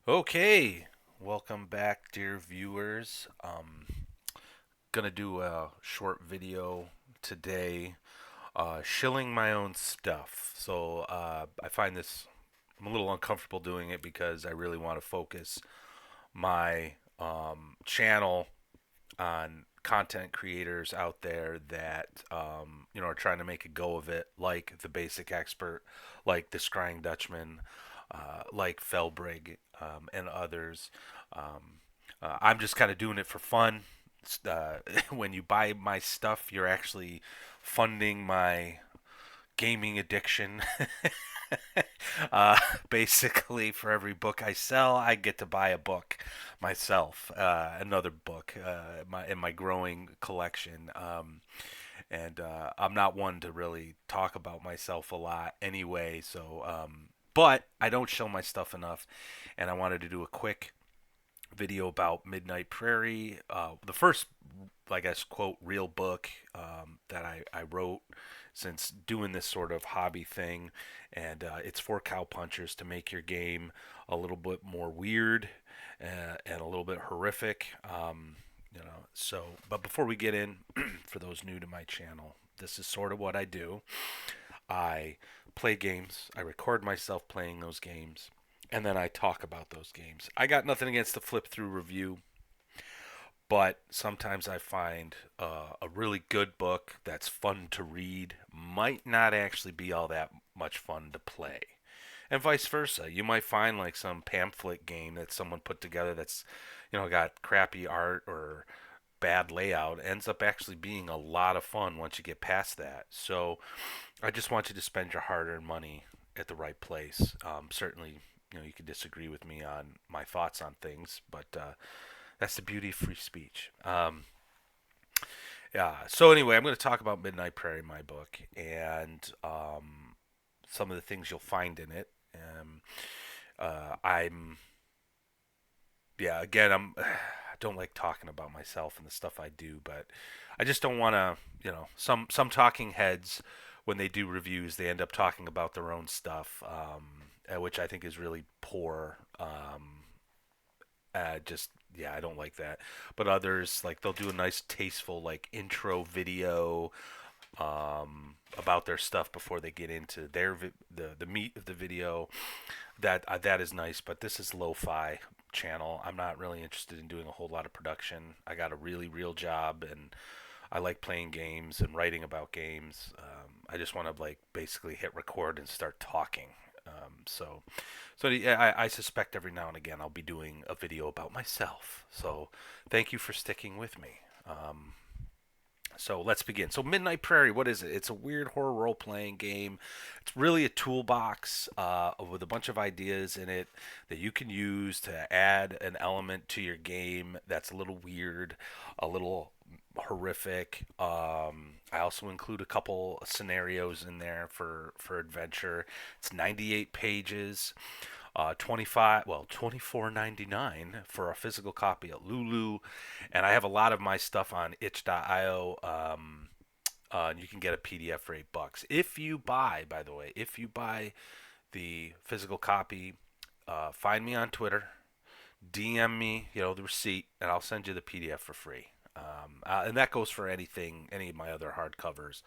Okay, welcome back, dear viewers. Gonna do a short video today, shilling my own stuff. I find this I'm a little uncomfortable doing it because I really want to focus my channel on content creators out there that are trying to make a go of it, like the Basic Expert, like the Scrying Dutchman, like Felbrig, and others. I'm just kind of doing it for fun. When you buy my stuff, you're actually funding my gaming addiction. uh, Basically, for every book I sell, I get to buy a book myself, another book in my growing collection. I'm not one to really talk about myself a lot anyway, but I don't show my stuff enough, and I wanted to do a quick video about Midnight Prairie, the first, I guess, quote, real book that I wrote since doing this sort of hobby thing. And it's for Cowpunchers to make your game a little bit more weird and a little bit horrific. But before we get in, for those new to my channel, this is sort of what I do. I play games, I record myself playing those games, and then I talk about those games. I got nothing against the flip through review, but sometimes I find a really good book that's fun to read might not actually be all that much fun to play. And vice versa. You might find like some pamphlet game that someone put together that's, got crappy art or bad layout ends up actually being a lot of fun once you get past that. So I just want you to spend your hard-earned money at the right place. Certainly, you can disagree with me on my thoughts on things, but that's the beauty of free speech. Yeah. So anyway, I'm going to talk about Midnight Prairie, my book, and some of the things you'll find in it. I'm Yeah. Again, I don't like talking about myself and the stuff I do, but I just don't want to. Some talking heads, when they do reviews, they end up talking about their own stuff, which I think is really poor. Just Yeah, I don't like that. But others, like, they'll do a nice, tasteful, like, intro video about their stuff before they get into the meat of the video. That is nice. But this is lo-fi channel. I'm not really interested in doing a whole lot of production. I got a really real job, and I like playing games and writing about games. I just want to, like, basically hit record and start talking. Yeah, I suspect every now and again I'll be doing a video about myself. So thank you for sticking with me. So let's begin. So Midnight Prairie, what is it? It's a weird horror role-playing game. It's really a toolbox with a bunch of ideas in it that you can use to add an element to your game that's a little weird, a little horrific. I also include a couple scenarios in there for adventure. It's 98 pages. 24.99 for a physical copy at Lulu, and I have a lot of my stuff on itch.io. And you can get a PDF for $8. If you buy, by the way, if you buy the physical copy, find me on Twitter, DM me, the receipt, and I'll send you the PDF for free. And that goes for any of my other hardcovers,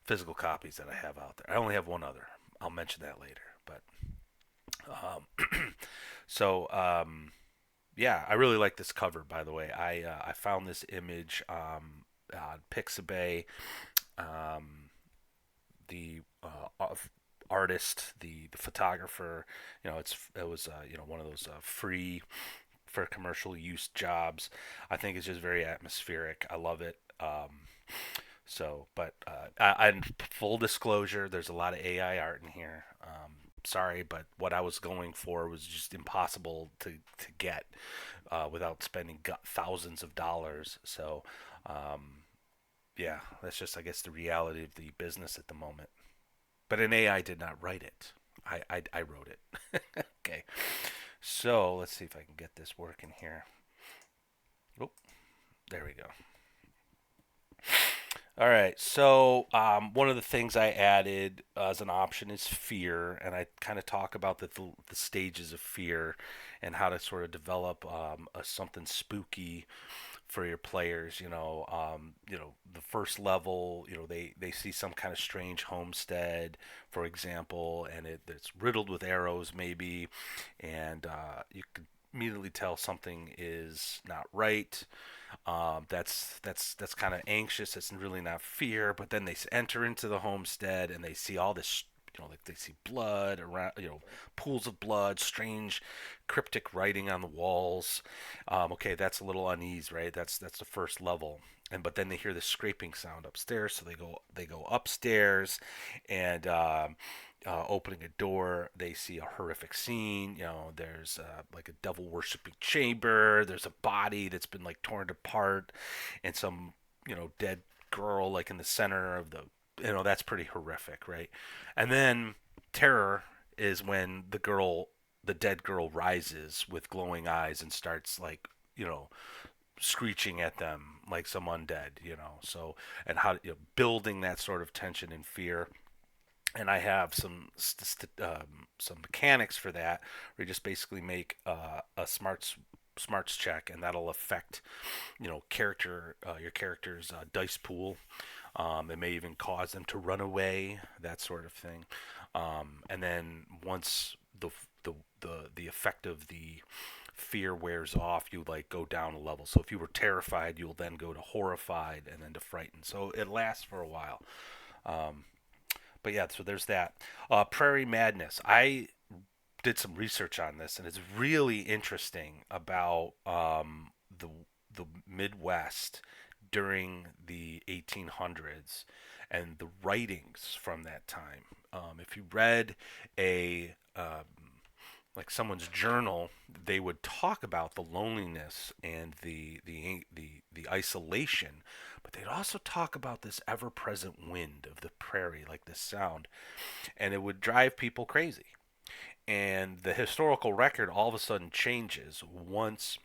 physical copies that I have out there. I only have one other. I'll mention that later, but um, so yeah, I really like this cover. By the way, I found this image on Pixabay. Um, the artist, the photographer, it was one of those free for commercial use jobs. I think it's just very atmospheric. I love it. Full disclosure, there's a lot of AI art in here. Sorry, but what I was going for was just impossible to get without spending thousands of dollars. Um, yeah, that's just, I guess, the reality of the business at the moment. But an AI did not write it. I wrote it. Okay, so let's see if I can get this working here. Oh, there we go. All right. So one of the things I added as an option is fear, and I kind of talk about the stages of fear and how to sort of develop something spooky for your players. The first level, they see some kind of strange homestead, for example, and it's riddled with arrows, maybe, and you could immediately tell something is not right. That's kind of anxious. It's really not fear. But then they enter into the homestead and they see all this. Like they see blood around. Pools of blood, strange, cryptic writing on the walls. Okay, that's a little unease, right? That's the first level. And but then they hear the scraping sound upstairs, so they go upstairs, and opening a door, they see a horrific scene. There's like a devil worshipping chamber. There's a body that's been like torn apart, and some dead girl like in the center of the. That's pretty horrific, right? And then terror is when the dead girl rises with glowing eyes and starts like screeching at them like some undead. So and how building that sort of tension and fear, and I have some mechanics for that. Where you just basically make a smarts check, and that'll affect your character's dice pool. It may even cause them to run away, that sort of thing. And then once the effect of the fear wears off, you like go down a level. So if you were terrified, you'll then go to horrified and then to frightened. So it lasts for a while. Um, but yeah, so there's that. Prairie Madness. I did some research on this, and it's really interesting about the Midwest during the 1800s and the writings from that time. If you read a like someone's journal, they would talk about the loneliness and the isolation, but they'd also talk about this ever-present wind of the prairie, like this sound, and it would drive people crazy. And the historical record all of a sudden changes once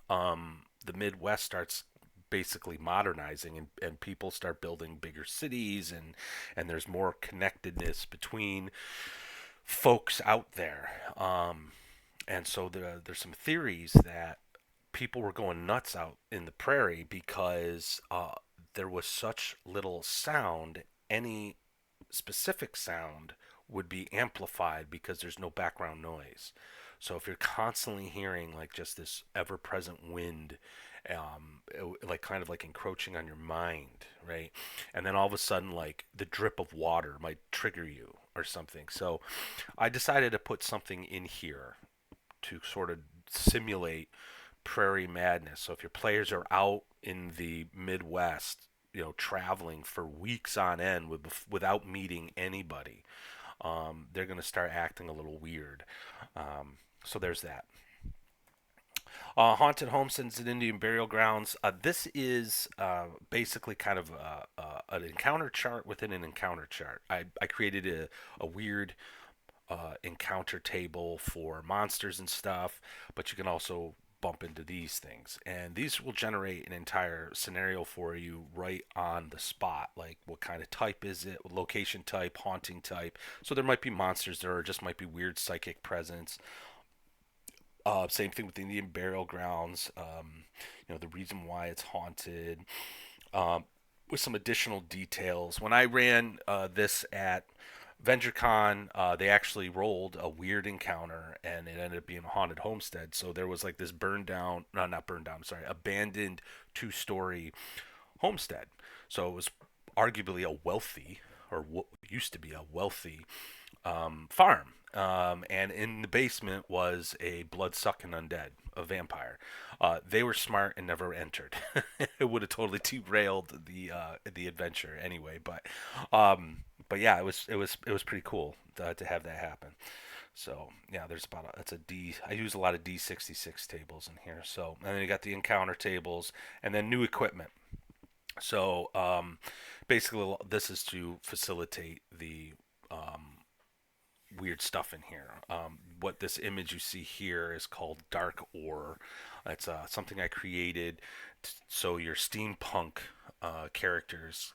the Midwest starts basically modernizing, and people start building bigger cities, and there's more connectedness between folks out there. And so there's some theories that people were going nuts out in the prairie because there was such little sound. Any specific sound would be amplified because there's no background noise. So if you're constantly hearing like just this ever-present wind, like kind of like encroaching on your mind, right? And then all of a sudden, like the drip of water might trigger you or something. So I decided to put something in here to sort of simulate prairie madness. So if your players are out in the Midwest, traveling for weeks on end without meeting anybody, they're going to start acting a little weird. So there's that. Haunted homesteads and Indian burial grounds. This is basically kind of an encounter chart within an encounter chart. I created a weird encounter table for monsters and stuff, but you can also bump into these things, and these will generate an entire scenario for you right on the spot, like what kind of type is it, location type, haunting type. So there might be monsters there, or just might be weird psychic presence. Same thing with the Indian burial grounds. The reason why it's haunted, um, with some additional details. When I ran this at VentureCon, they actually rolled a weird encounter, and it ended up being a haunted homestead. So there was like this burned down, no, not burned down, sorry, abandoned two-story homestead. So it was arguably a wealthy, or what used to be a wealthy farm. And in the basement was a blood-sucking undead, a vampire. They were smart and never entered. It would have totally derailed the adventure anyway. But yeah, it was pretty cool to have that happen. So yeah, there's it's a D. I use a lot of D66 tables in here. So and then you got the encounter tables, and then new equipment. So basically, this is to facilitate the weird stuff in here. What this image you see here is called Dark Ore. It's something I created so your steampunk characters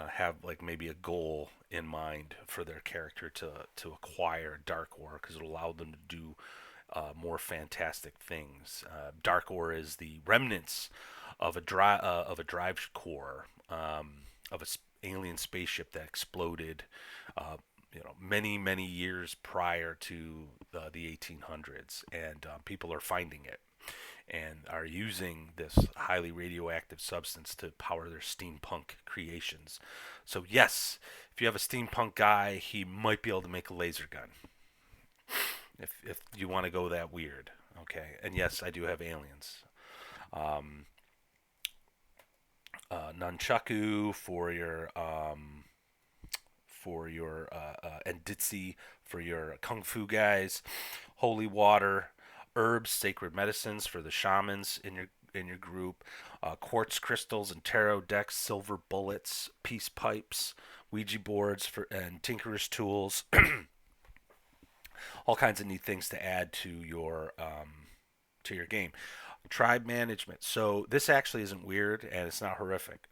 have like maybe a goal in mind for their character to acquire Dark Ore because it'll allow them to do more fantastic things. Dark Ore is the remnants of a drive core of a alien spaceship that exploded, many years prior to the 1800s, and people are finding it and are using this highly radioactive substance to power their steampunk creations. So yes, if you have a steampunk guy, he might be able to make a laser gun. If you want to go that weird, okay. And yes, I do have aliens. Um, Nunchaku for your and Ditzy for your kung fu guys, holy water, herbs, sacred medicines for the shamans in your group, quartz crystals and tarot decks, silver bullets, peace pipes, Ouija boards for and tinkerer's tools, all kinds of neat things to add to your game. Tribe management. So this actually isn't weird and it's not horrific.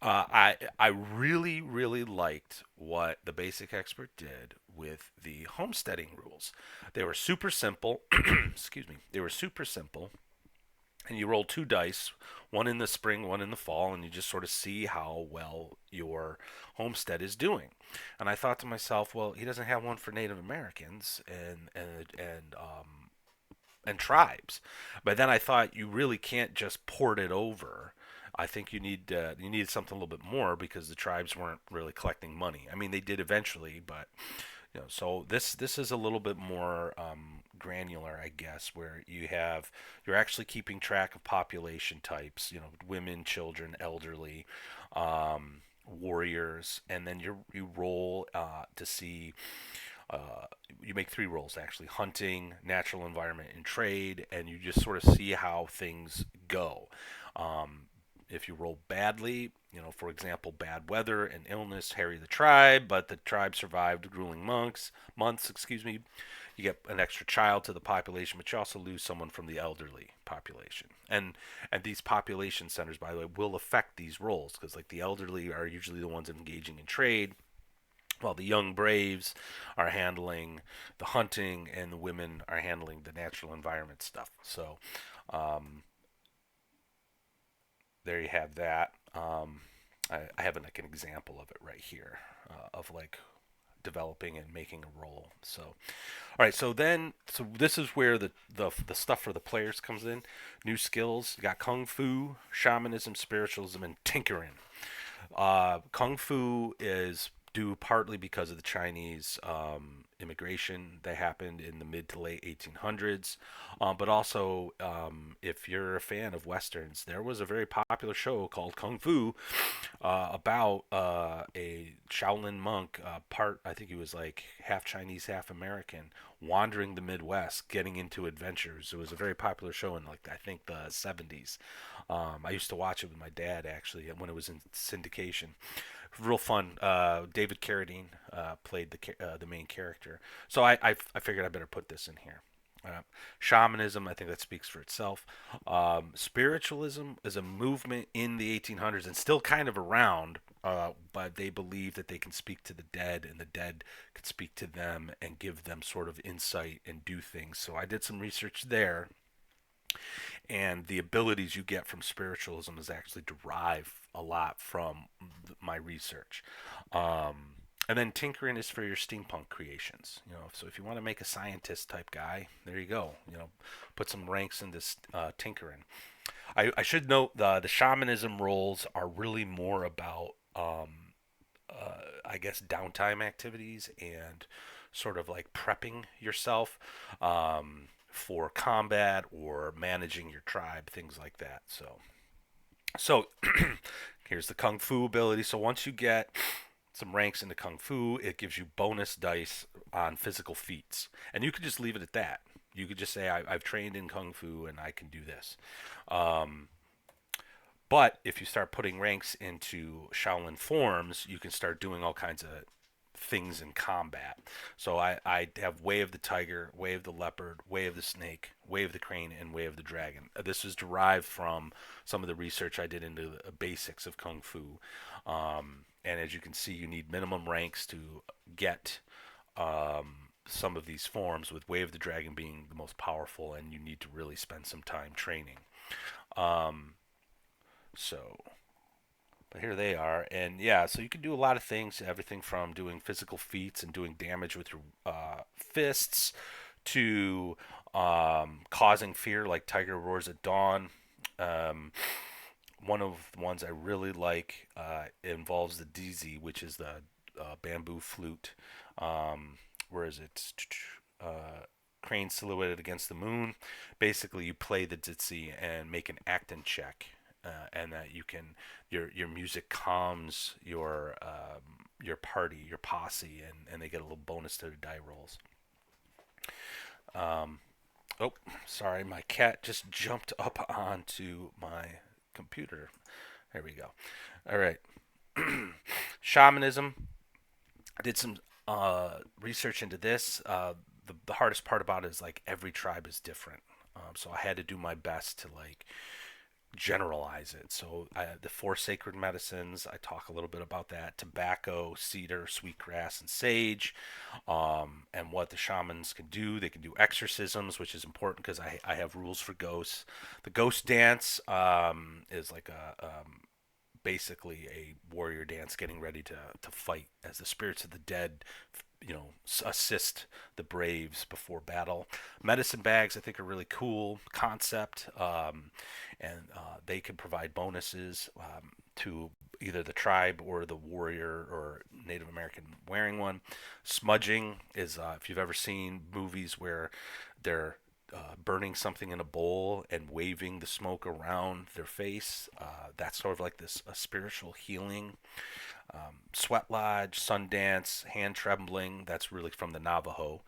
I really liked what the basic expert did with the homesteading rules. They were super simple. Excuse me. They were super simple, and you roll two dice, one in the spring, one in the fall, and you just sort of see how well your homestead is doing. And I thought to myself, well, he doesn't have one for Native Americans and tribes. But then I thought you really can't just port it over. I think you needed something a little bit more because the tribes weren't really collecting money. I mean, they did eventually, but so this is a little bit more granular, I guess, where you're actually keeping track of population types. Women, children, elderly, warriors, and then you roll to see. You make three rolls actually: hunting, natural environment, and trade, and you just sort of see how things go. Um, if you roll badly, for example, bad weather and illness harry the tribe, but the tribe survived grueling months, excuse me, you get an extra child to the population, but you also lose someone from the elderly population. And these population centers, by the way, will affect these roles because like the elderly are usually the ones engaging in trade, while the young braves are handling the hunting and the women are handling the natural environment stuff. So there you have that. I have like an example of it right here of like developing and making a role. So, all right. So this is where the stuff for the players comes in. New skills. You got kung fu, shamanism, spiritualism, and tinkering. Kung fu is due partly because of the Chinese immigration that happened in the mid to late 1800s, but also if you're a fan of westerns, there was a very popular show called Kung Fu about a Shaolin monk, part I think he was like half Chinese, half American, wandering the Midwest, getting into adventures. It was a very popular show in like I think the 70s. I used to watch it with my dad actually when it was in syndication. Real fun. David Carradine played the main character, so I figured I better put this in here. Shamanism, I think that speaks for itself. Spiritualism is a movement in the 1800s and still kind of around, but they believe that they can speak to the dead and the dead can speak to them and give them sort of insight and do things. So I did some research there, and the abilities you get from spiritualism is actually derive a lot from my research. And then tinkering is for your steampunk creations. So if you want to make a scientist type guy, there you go. Put some ranks into tinkering. I should note the shamanism roles are really more about, I guess, downtime activities and sort of like prepping yourself for combat or managing your tribe, things like that. So here's the kung fu ability. So once you get some ranks into kung fu, it gives you bonus dice on physical feats, and you could just leave it at that. You could just say I've trained in kung fu and I can do this. Um, but if you start putting ranks into Shaolin forms, you can start doing all kinds of things in combat. So I have Way of the Tiger, Way of the Leopard, Way of the Snake, Way of the Crane, and Way of the Dragon. This is derived from some of the research I did into the basics of Kung Fu. And as you can see, you need minimum ranks to get some of these forms, with Way of the Dragon being the most powerful, and you need to really spend some time training. Um, so but here they are, and yeah, so you can do a lot of things, everything from doing physical feats and doing damage with your fists to causing fear, like Tiger Roars at Dawn. Um, One of the ones I really like involves the DZ, which is the bamboo flute. Um, where is it? Crane silhouetted against the moon. Basically, you play the ditzy and make an acting check, and that you can your music calms your party, your posse, and they get a little bonus to their die rolls. Um, oh, sorry, my cat just jumped up onto my computer. There we go. All right, shamanism. I did some research into this. The hardest part about it is like every tribe is different. So I had to do my best to like generalize it. So the four sacred medicines, I talk a little bit about that: tobacco, cedar, sweetgrass, and sage. And what the shamans can do. They can do exorcisms, which is important because I have rules for ghosts. The ghost dance is like basically a warrior dance getting ready to fight as the spirits of the dead, assist the braves before battle. Medicine bags I think are really cool concept, and they can provide bonuses to either the tribe or the warrior or Native American wearing one. Smudging is, if you've ever seen movies where they're burning something in a bowl and waving the smoke around their face. That's sort of like this a spiritual healing. Sweat lodge, sun dance, hand trembling. That's really from the Navajo.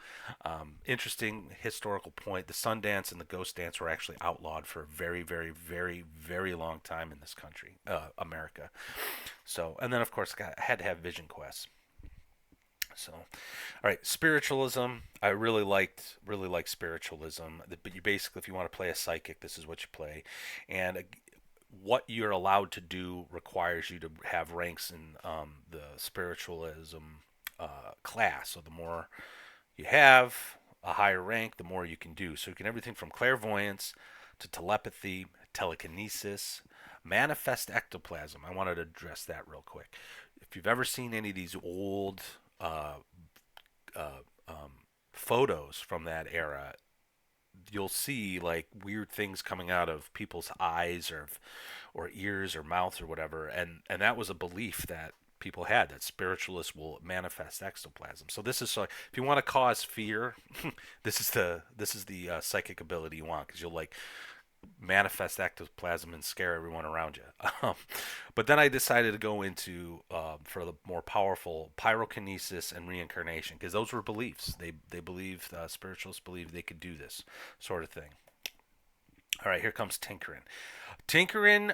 Interesting historical point. The sun dance and the ghost dance were actually outlawed for a very, very, very, very long time in this country, America. So, and then of course, I had to have vision quests. So, all right, spiritualism. I really liked spiritualism. But you basically, if you want to play a psychic, this is what you play, and what you're allowed to do requires you to have ranks in the spiritualism class. So the more you have a higher rank, the more you can do. So you can everything from clairvoyance to telepathy, telekinesis, manifest ectoplasm. I wanted to address that real quick. If you've ever seen any of these old uh, uh, photos from that era, you'll see like weird things coming out of people's eyes or ears or mouths or whatever, and that was a belief that people had, that spiritualists will manifest ectoplasm. So this is, so if you want to cause fear, this is the psychic ability you want, because you'll like manifest ectoplasm and scare everyone around you. But then I decided to go into for the more powerful pyrokinesis and reincarnation, because those were beliefs. They believed, spiritualists believed they could do this sort of thing. All right, here comes tinkering. Tinkering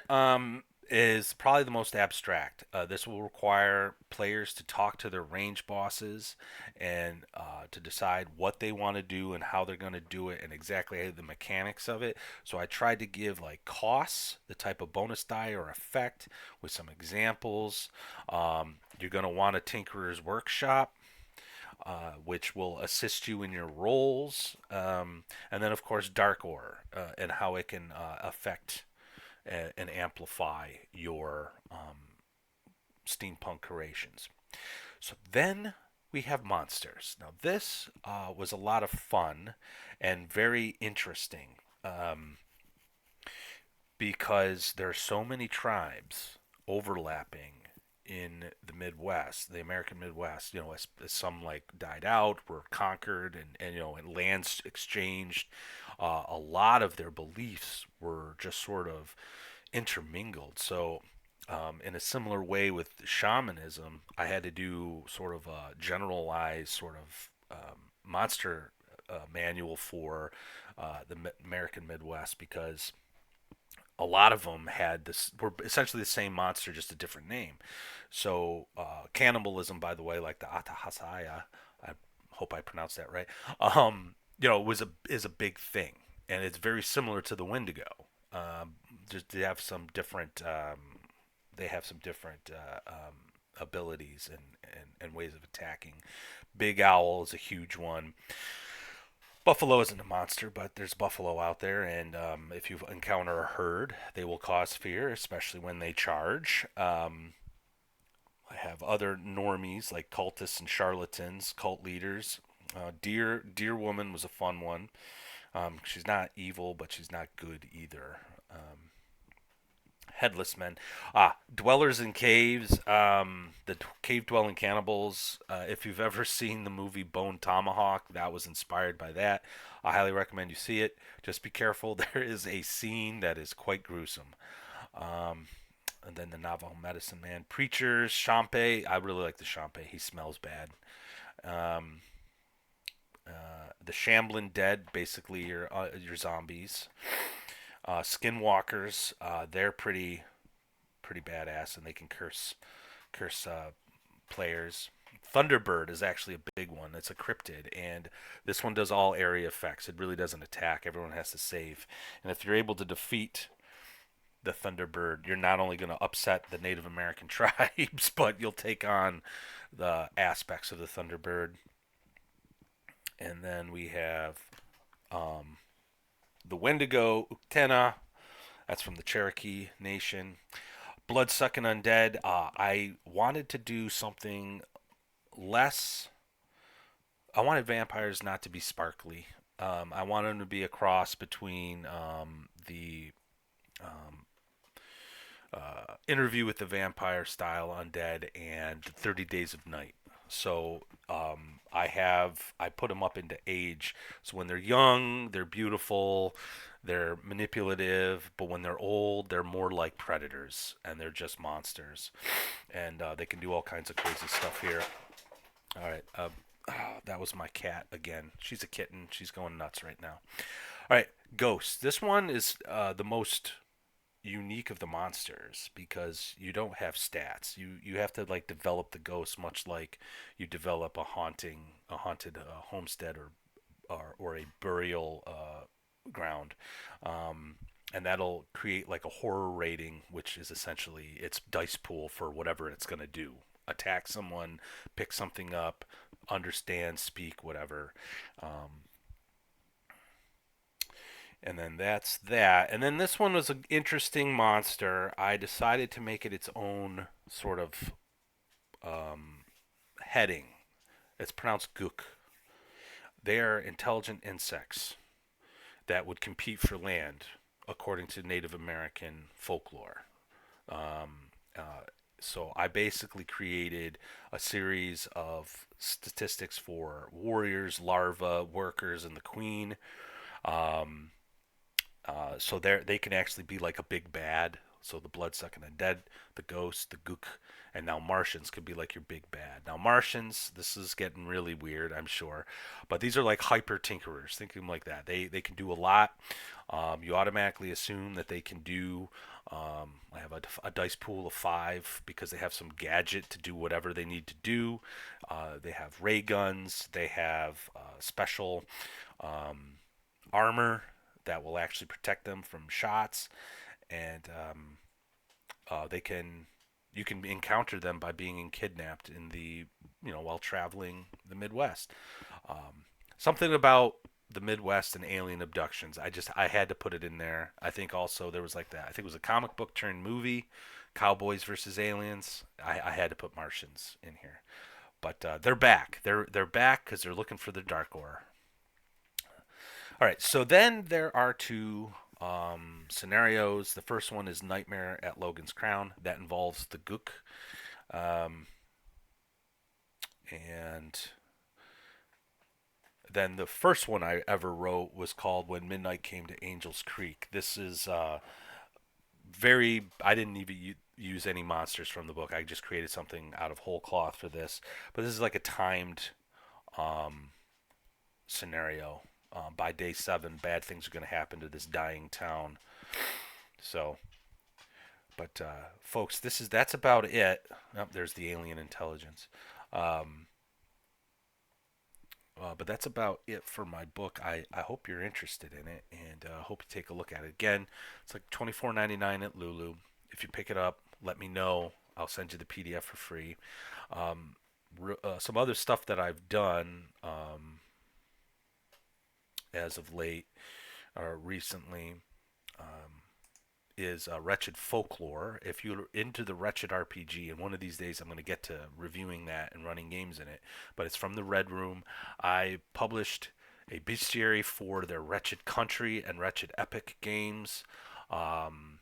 is probably the most abstract. This will require players to talk to their range bosses and to decide what they want to do and how they're going to do it and exactly the mechanics of it. So I tried to give like costs, the type of bonus die or effect, with some examples. You're going to want a Tinkerer's Workshop, which will assist you in your rolls. And then, of course, Dark Ore and how it can affect and amplify your steampunk creations. So then we have monsters. Now, this was a lot of fun and very interesting, because there are so many tribes overlapping in the Midwest, the American Midwest. As some like died out, were conquered, and lands exchanged. A lot of their beliefs were just sort of intermingled. So, in a similar way with shamanism, I had to do sort of a generalized sort of monster manual for the American Midwest, because a lot of them had this were essentially the same monster, just a different name. So cannibalism, by the way, like the Atahasaya, I hope I pronounced that right. Was a is a big thing, and it's very similar to the Wendigo. Just they have some different abilities and ways of attacking. Big owl is a huge one. Buffalo isn't a monster, but there's buffalo out there, and if you encounter a herd, they will cause fear, especially when they charge. I have other normies like cultists and charlatans, cult leaders. Deer Woman was a fun one. She's not evil, but she's not good either. Headless men. Dwellers in caves. The cave dwelling cannibals. If you've ever seen the movie Bone Tomahawk, that was inspired by that. I highly recommend you see it. Just be careful. There is a scene that is quite gruesome. Um, and then the Navajo medicine man. Preachers. Shampe. I really like the Shampe. He smells bad. Um, the Shambling Dead. Basically, your zombies. Skinwalkers. They're pretty badass, and they can curse players. Thunderbird is actually a big one. It's a cryptid, and this one does all area effects. It really doesn't attack. Everyone has to save, and if you're able to defeat the Thunderbird, you're not only going to upset the Native American tribes, but you'll take on the aspects of the Thunderbird. And then we have um, the Wendigo Uktena. That's from the Cherokee Nation. Blood-sucking undead. I wanted to do something less. I wanted vampires not to be sparkly. I wanted them to be a cross between the um, Interview with the Vampire style undead and 30 Days of Night. So I put them up into age. So when they're young, they're beautiful, they're manipulative, but when they're old, they're more like predators and they're just monsters. And they can do all kinds of crazy stuff here. All right, that was my cat again. She's a kitten. She's going nuts right now. All right, Ghost. This one is the most unique of the monsters because you don't have stats. You have to like develop the ghost much like you develop a haunted homestead or a burial ground. And that'll create like a horror rating, which is essentially its dice pool for whatever it's going to do. Attack someone, pick something up, understand, speak, whatever. Um, and then that's that. And then this one was an interesting monster. I decided to make it its own sort of um, heading. It's pronounced gook. They are intelligent insects that would compete for land, according to Native American folklore. Um, uh, so I basically created a series of statistics for warriors, larvae, workers, and the queen. Um, so they can actually be like a big bad. So the blood sucking undead, the ghost, the gook, and now Martians could be like your big bad. Now Martians, this is getting really weird, I'm sure, but these are like hyper tinkerers. Think of them like that. They can do a lot. You automatically assume that they can do. I have a dice pool of 5 because they have some gadget to do whatever they need to do. They have ray guns. They have special um, armor that will actually protect them from shots, and they can you can encounter them by being kidnapped in the while traveling the Midwest. Something about the Midwest and alien abductions. I had to put it in there. I think also there was like that. I think it was a comic book turned movie, Cowboys versus Aliens. I had to put Martians in here, but they're back. They're back because they're looking for the Dark Ore. All right, so then there are two scenarios. The first one is Nightmare at Logan's Crown. That involves the Gook. Um, and then the first one I ever wrote was called When Midnight Came to Angel's Creek. This is I didn't even use any monsters from the book. I just created something out of whole cloth for this. But this is like a timed um, scenario. By day 7, bad things are going to happen to this dying town. So, but folks, that's about it. Oh, there's the alien intelligence. Um, but that's about it for my book. I hope you're interested in it, and hope you take a look at it. Again, it's like $24.99 at Lulu. If you pick it up, let me know. I'll send you the PDF for free. Um, some other stuff that I've done as of late or recently is Wretched Folklore. If you're into the Wretched RPG, and one of these days I'm going to get to reviewing that and running games in it, but it's from the Red Room. I published a bestiary for their Wretched Country and Wretched Epic games. Um,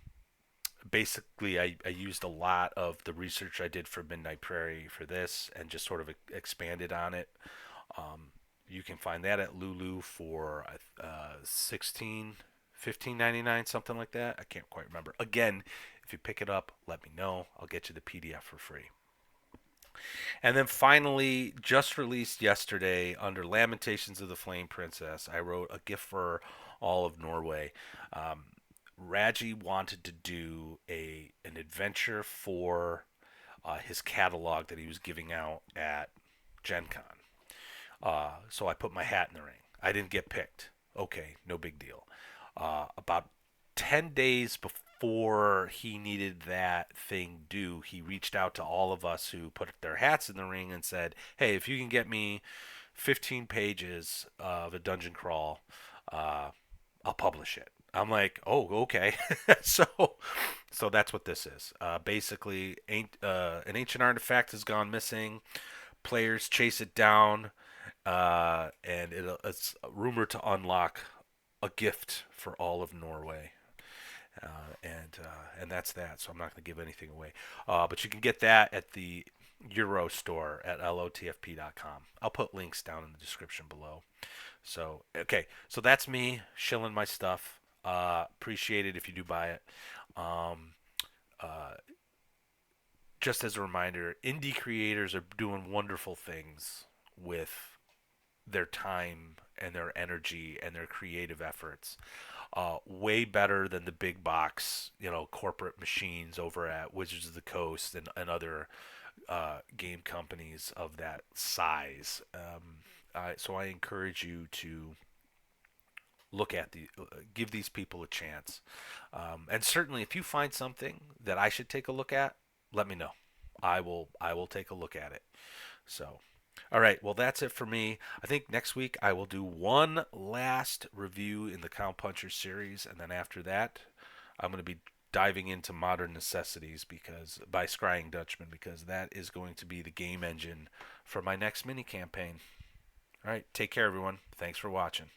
Basically, I used a lot of the research I did for Midnight Prairie for this and just sort of expanded on it. Um, you can find that at Lulu for 16 15.99, something like that. I can't quite remember. Again, if you pick it up, let me know. I'll get you the PDF for free. And then finally, just released yesterday under Lamentations of the Flame Princess, I wrote A Gift for All of Norway. Um, Raji wanted to do an adventure for his catalog that he was giving out at Gen Con. So I put my hat in the ring. I didn't get picked. Okay, no big deal. About 10 days before he needed that thing due, he reached out to all of us who put their hats in the ring and said, hey, if you can get me 15 pages of a dungeon crawl, uh, I'll publish it. I'm like, oh, okay. so, so that's what this is. Basically, an ancient artifact has gone missing. Players chase it down, and it's rumored to unlock a gift for all of Norway. And that's that. So I'm not going to give anything away. But you can get that at the Euro store at lotfp.com. I'll put links down in the description below. So okay, so that's me shilling my stuff. Appreciate it if you do buy it. Um, uh, just as a reminder, indie creators are doing wonderful things with their time and their energy and their creative efforts. Way better than the big box, corporate machines over at Wizards of the Coast and other game companies of that size. So I encourage you to look at give these people a chance. And certainly, if you find something that I should take a look at, let me know. I will take a look at it. So, all right. Well, that's it for me. I think next week I will do one last review in the Cowpunchers series, and then after that, I'm going to be diving into Modern Necessities because by Scrying Dutchman because that is going to be the game engine for my next mini campaign. All right. Take care, everyone. Thanks for watching.